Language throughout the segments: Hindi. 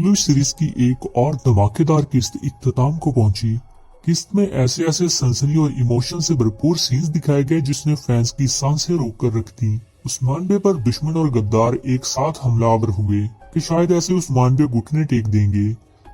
कुल्लू सीरीज की एक और धमाकेदार किस्त इख्तिताम को पहुंची। किस्त में ऐसे ऐसे सनसनी और इमोशन से भरपूर सीन्स दिखाए गए जिसने फैंस की सांसें रोक कर रख दी। उस्मान बे पर दुश्मन और गद्दार एक साथ हमलावर हुए कि शायद ऐसे उस्मान बे घुटने टेक देंगे,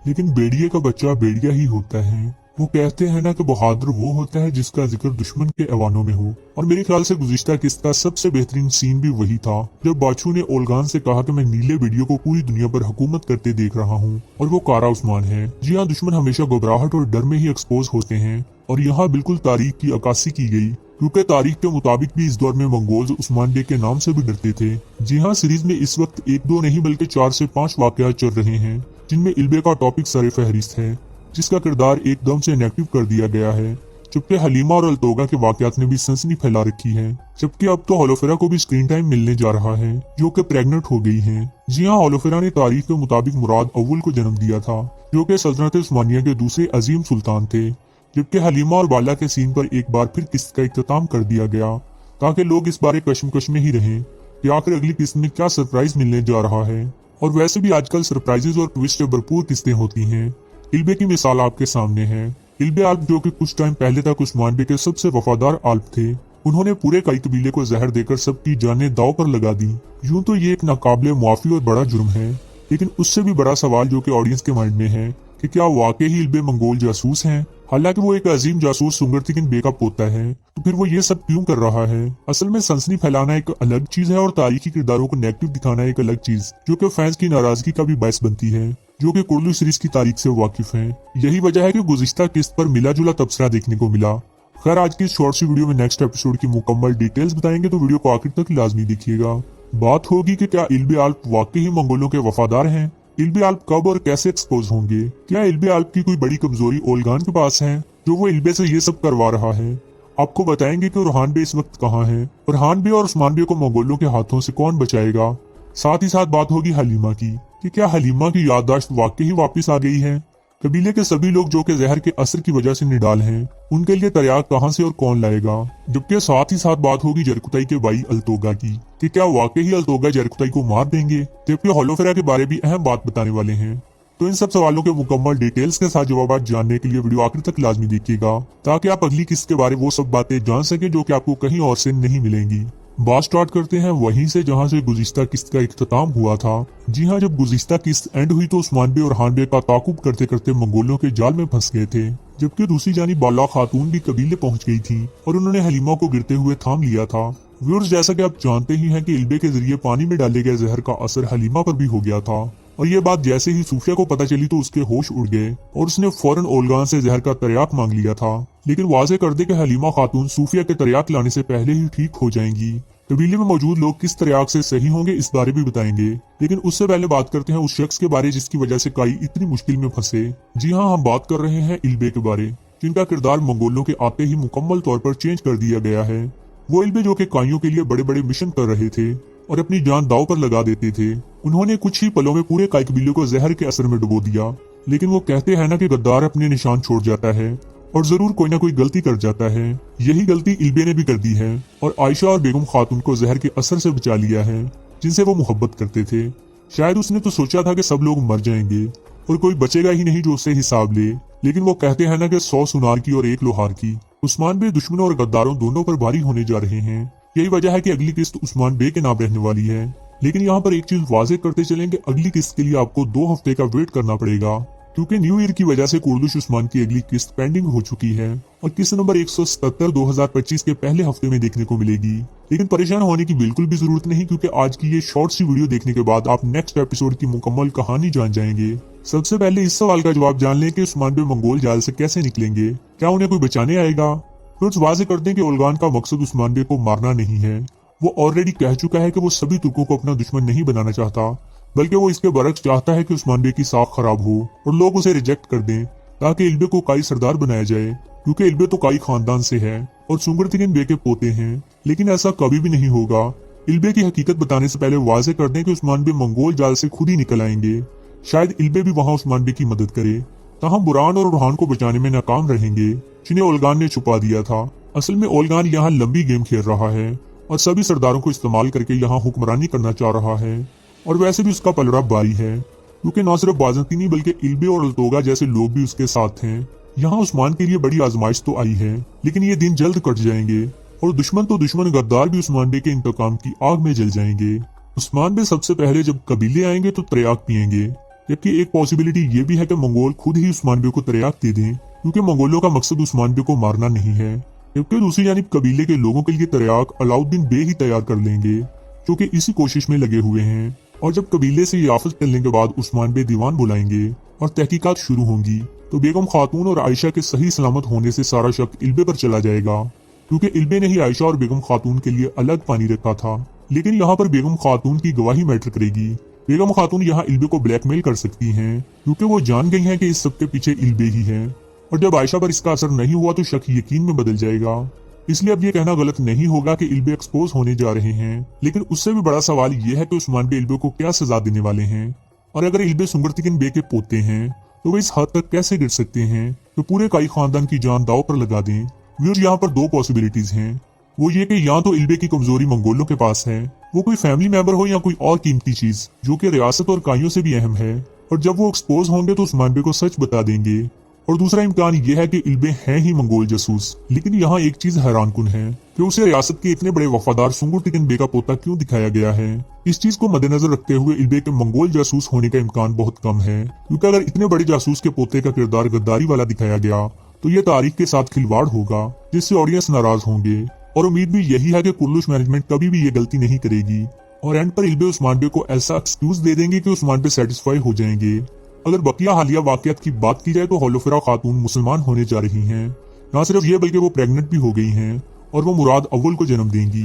लेकिन बेड़िए का बच्चा बेड़िया ही होता है। वो कहते हैं ना कि बहादुर वो होता है जिसका जिक्र दुश्मन के ऐवानों में हो। और मेरे ख्याल से गुज़िश्ता किस्त का सबसे बेहतरीन सीन भी वही था जब बाछू ने ओलगान से कहा कि मैं नीले वीडियो को पूरी दुनिया पर हुकूमत करते देख रहा हूँ और वो कारा उस्मान है। जी हाँ, दुश्मन हमेशा घबराहट और डर में ही एक्सपोज होते हैं और यहाँ बिल्कुल तारीख की अक्कासी की गई, क्योंकि तारीख के मुताबिक भी इस दौर में मंगोल्स उस्मान बे के नाम से भी डरते थे। जी हाँ, सीरीज में इस वक्त 1-2 नहीं बल्कि 4 से 5 वाकयात चल रहे हैं जिनमें इल्बे का टॉपिक सरे फहरिस्त है, जिसका किरदार एकदम से नेगेटिव कर दिया गया है। जबकि हलीमा और अल्तोगा के वाकयात ने भी सनसनी फैला रखी है। जबकि अब तो होलोफेरा को भी स्क्रीन टाइम मिलने जा रहा है, जो कि प्रेग्नेंट हो गई है। जी हाँ, होलोफेरा ने तारीख के मुताबिक मुराद अव्वल को जन्म दिया था, जो कि सल्तनत उस्मानिया के दूसरे अजीम सुल्तान थे। जबकि हलीमा और बाला के सीन पर एक बार फिर किस्त का इख्तिताम कर दिया गया, ताकि लोग इस बारे कश्मकश में ही रहें कि आखिर अगली किस्त में क्या सरप्राइज मिलने जा रहा है। और वैसे भी आजकल सरप्राइजेज और ट्विस्ट से भरपूर किस्तें होती हैं। इल्बे की मिसाल आपके सामने है। इल्बे आल्प, जो कि कुछ टाइम पहले तक उस्मान बे के सबसे वफादार आल्प थे, उन्होंने पूरे कई कबीले को जहर देकर सबकी जानें दाव पर लगा दी। यूं तो ये एक नाकाबिले मुआफी और बड़ा जुर्म है, लेकिन उससे भी बड़ा सवाल जो कि ऑडियंस के माइंड में है कि क्या वाकई ही इल्बे मंगोल जासूस हैं। हालांकि वो एक अजीम जासूस सुंगरतिकिन बे का पोता है, तो फिर वो ये सब क्यों कर रहा है। असल में सनसनी फैलाना एक अलग चीज है और तारीखी किरदारों को नेगेटिव दिखाना एक अलग चीज, जो कि फैंस की नाराजगी का भी बायस बनती है, जो कि कुल्लू सीरीज की तारीख से वाकिफ हैं। यही वजह है कि गुज़िश्ता किस्त पर मिला जुला तबसरा देखने को मिला। खैर, आज की इस शॉर्ट सी वीडियो में नेक्स्ट एपिसोड की मुकम्मल डिटेल्स बताएंगे, तो वीडियो को आखिर तक लाजमी देखिएगा। बात होगी कि क्या इल्बे आल्प वाकई ही मंगोलों के वफादार हैं। इल्बे आल्प कब और कैसे एक्सपोज होंगे। क्या इल्बे आल्प की कोई बड़ी कमजोरी ओलगान के पास है, जो वो इल्बे से ये सब करवा रहा है। आपको बताएंगे कि रुहान बे इस वक्त कहाँ है, और रुहान बे और उस्मान बे को मंगोलों के हाथों से कौन बचाएगा। साथ ही साथ बात होगी हलीमा की कि क्या हलीमा की याददाश्त वाकई ही वापस आ गई है। कबीले के सभी लोग जो कि जहर के असर की वजह से निडाल हैं, उनके लिए तरियाक कहां से और कौन लाएगा। जबकि साथ ही साथ बात होगी जरकुताई के भाई अल्तोगा की कि क्या वाकई ही अल्तोगा जरकुताई को मार देंगे। जबकि होलोफेरा के बारे भी अहम बात बताने वाले हैं। तो इन सब सवालों के मुकम्मल डिटेल्स के साथ जवाब जानने के लिए वीडियो आखिर तक लाजमी देखिएगा, ताकि आप अगली किस्त के बारे वो सब बातें जान सकें जो कि आपको कहीं और से नहीं मिलेंगी। बात स्टार्ट करते हैं वहीं से जहां से गुज़िश्ता किस्त का इख्तिताम हुआ था। जी हां, जब गुज़िश्ता किस्त एंड हुई तो उस्मान बे और हान बे का ताकुब करते करते मंगोलों के जाल में फंस गए थे। जबकि दूसरी जानिब बाला खातून भी कबीले पहुंच गई थी और उन्होंने हलीमा को गिरते हुए थाम लिया था। व्यूअर्स, जैसा कि आप जानते ही हैं कि इल्बे के जरिए पानी में डाले गए जहर का असर हलीमा पर भी हो गया था, और ये बात जैसे ही सूफिया को पता चली तो उसके होश उड़ गए और उसने फौरन ओलगान से जहर का तरियाक मांग लिया था। लेकिन वाजे कर दे कि हलीमा खातून सूफिया के तरियाक लाने से पहले ही ठीक हो जाएंगी। कबीले में मौजूद लोग किस तरियाक से सही होंगे इस बारे भी बताएंगे, लेकिन उससे पहले बात करते हैं उस शख्स के बारे जिसकी वजह से काई इतनी मुश्किल में फंसे। जी हाँ, हम बात कर रहे हैं इल्बे के बारे, जिनका किरदार मंगोलों के आते ही मुकम्मल तौर पर चेंज कर दिया गया है। वो इल्बे जो कि काइयों के लिए बड़े बड़े मिशन कर रहे थे और अपनी जान दाव पर लगा देते थे, उन्होंने कुछ ही पलों में पूरे काई कबीले को जहर के असर में डुबो दिया। लेकिन वो कहते हैं ना कि गद्दार अपने निशान छोड़ जाता है और जरूर कोई ना कोई गलती कर जाता है। यही गलती इल्बे ने भी कर दी है और आयशा और बेगम खातून को जहर के असर से बचा लिया है, जिनसे वो मोहब्बत करते थे। शायद उसने तो सोचा था कि सब लोग मर जाएंगे और कोई बचेगा ही नहीं जो उससे हिसाब ले, लेकिन वो कहते हैं ना कि 100 सुनार की और 1 लोहार की। उस्मान बे दुश्मनों और गद्दारों दोनों पर भारी होने जा रहे हैं। यही वजह है कि अगली किस्त उस्मान बे के नाम रहने वाली है। लेकिन यहाँ पर एक चीज वाजे करते चलें कि अगली किस्त के लिए आपको 2 हफ्ते का वेट करना पड़ेगा, क्योंकि न्यू ईयर की वजह से कुर्दुश उस्मान की अगली किस्त पेंडिंग हो चुकी है और किस्त नंबर 177 2025 के पहले हफ्ते में देखने को मिलेगी। लेकिन परेशान होने की बिल्कुल भी जरूरत नहीं, क्योंकि आज की ये शॉर्ट सी वीडियो देखने के बाद आप नेक्स्ट एपिसोड की मुकम्मल कहानी जान जाएंगे। सबसे पहले इस सवाल का जवाब जान लें कि उस्मान बे मंगोल जाल से कैसे निकलेंगे। क्या उन्हें कोई बचाने आएगा। फिर वाजे कर दें कि ओलगान का मकसद उस्मान बे को मारना नहीं है। वो ऑलरेडी कह चुका है कि वो सभी तुर्कों को अपना दुश्मन नहीं बनाना चाहता, बल्कि वो इसके बरक्स चाहता है कि उस्मान बे की साख खराब हो और लोग उसे रिजेक्ट कर दें, ताकि इल्बे को काई सरदार बनाया जाए, क्योंकि इल्बे तो काई खानदान से है और सुंगरतिकिन बे के पोते हैं। लेकिन ऐसा कभी भी नहीं होगा। इल्बे की हकीकत बताने से पहले वाजे कर दें कि उस्मान बे मंगोल जाल से खुद ही निकल आएंगे। शायद इल्बे भी वहाँ उस्मान बे की मदद करे, ताहम बुरान और रुहान को बचाने में नाकाम रहेंगे, जिन्हें ओलगान ने छुपा दिया था। असल में ओलगान यहाँ लंबी गेम खेल रहा है और सभी सरदारों को इस्तेमाल करके यहाँ हुक्मरानी करना चाह रहा है, और वैसे भी उसका पलड़ा भारी है। क्योंकि न सिर्फ बाज़ंतीनी बल्कि इल्बे और अल्तोगा जैसे लोग भी उसके साथ हैं। यहाँ उस्मान के लिए बड़ी आजमाइश तो आई है, लेकिन ये दिन जल्द कट जाएंगे और दुश्मन तो दुश्मन गद्दार भी उस्मान बे के इंतकाम की आग में जल जाएंगे। उस्मान बे सबसे पहले जब कबीले आएंगे तो त्रयाक पिएंगे, जबकि एक पॉसिबिलिटी ये भी है कि मंगोल खुद ही उस्मान बे को त्रयाक दे दें, क्योंकि मंगोलों का मकसद उस्मान बे को मारना नहीं है। जबकि दूसरी जानिब कबीले के लोगों के लिए त्रयाक अलाउद्दीन बे ही तैयार कर लेंगे, जो कि इसी कोशिश में लगे हुए हैं। और जब कबीले से ये आफत चलने के बाद उस्मान बे दीवान बुलाएंगे और तहकीकात शुरू होंगी, तो बेगम खातून और आयशा के सही सलामत होने से सारा शक इल्बे पर चला जाएगा, क्योंकि इल्बे ने ही आयशा और बेगम खातून के लिए अलग पानी रखा था। लेकिन यहाँ पर बेगम खातून की गवाही मैटर करेगी। बेगम खातून यहाँ इल्बे को ब्लैकमेल कर सकती हैं, क्योंकि वो जान गई हैं कि इस सब के पीछे इल्बे ही है। और जब आयशा पर इसका असर नहीं हुआ तो शक यकीन में बदल जाएगा। इसलिए अब ये कहना गलत नहीं होगा कि इल्बे एक्सपोज होने जा रहे हैं, लेकिन उससे भी बड़ा सवाल ये है कि उस्मान बे इल्बे को क्या सजा देने वाले हैं। और अगर इल्बे सुंगरतिकिन बे के पोते हैं तो वे इस हद तक कैसे गिर सकते हैं तो पूरे काई खानदान की जान दाव पर लगा दें। व्यूअर्स, यहाँ पर दो पॉसिबिलिटीज हैं। वो ये कि या तो इल्बे की कमजोरी मंगोलों के पास है, वो कोई फैमिली मेंबर हो या कोई और कीमती चीज जो कि रियासत और काइयों से भी अहम है, और जब वो एक्सपोज होंगे तो उस्मान बे को सच बता देंगे। और दूसरा इम्कान यह है कि इल्बे हैं ही मंगोल जासूस। लेकिन यहाँ एक चीज हैरानकुन है कि उसे रियासत के इतने बड़े वफादार सुंगुरतिकिन बे का पोता क्यों दिखाया गया है। इस चीज को मद्देनजर रखते हुए इल्बे के मंगोल जासूस होने का इम्कान बहुत कम है, क्योंकि अगर इतने बड़े जासूस के पोते का किरदार गद्दारी वाला दिखाया गया तो ये तारीख के साथ खिलवाड़ होगा, जिससे ऑडियंस नाराज होंगे। और उम्मीद भी यही है कि कुर्लुश मैनेजमेंट कभी भी ये गलती नहीं करेगी और एंड पर इल्बे उस्मान बे को ऐसा एक्सक्यूज दे देंगे कि उस्मान बे सेटिस्फाई हो जाएंगे। अगर बकिया हालिया वाकयात की बात की जाए तो होलोफिरा खातून मुसलमान होने जा रही हैं। न सिर्फ ये बल्कि वो प्रेग्नेंट भी हो गई हैं और वो मुराद अव्वल को जन्म देंगी,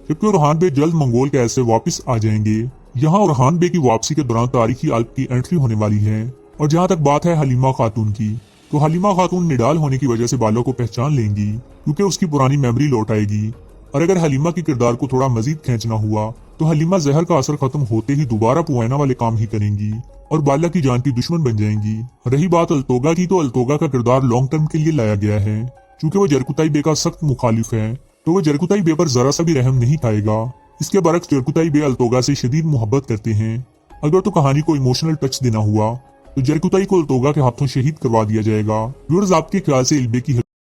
जबकि ओरहान बे जल्द मंगोल के ऐसे वापस आ जाएंगे। यहाँ ओरहान बे की वापसी के दौरान तारीखी अल्प की एंट्री होने वाली है। और जहाँ तक बात है हलीमा खातून की, तो हलीमा खातून निडाल होने की वजह से बालों को पहचान लेंगी, क्योंकि उसकी पुरानी मेमोरी लौट आएगी। और अगर हलीमा के किरदार को थोड़ा मजीद खींचना हुआ तो हलीमा जहर का असर खत्म होते ही दोबारा पुआना वाले काम ही करेंगी और बाला की जान की दुश्मन बन जाएंगी। रही बात अल्तोगा की, तो अल्तोगा का किरदार लॉन्ग टर्म के लिए लाया गया है। चूंकि वो जरकुताई बे का सख्त मुखालिफ है, तो वो जरकुताई बे पर जरा सा भी रहम नहीं खाएगा। इसके बरक्स जरकुताई बे अल्तोगा से शदीद मोहब्बत करते हैं। अगर तो कहानी को इमोशनल टच देना हुआ तो जरकुताई को अल्तोगा के हाथों शहीद करवा दिया जाएगा। व्यूअर्स, आपके ख्याल से इल्बे की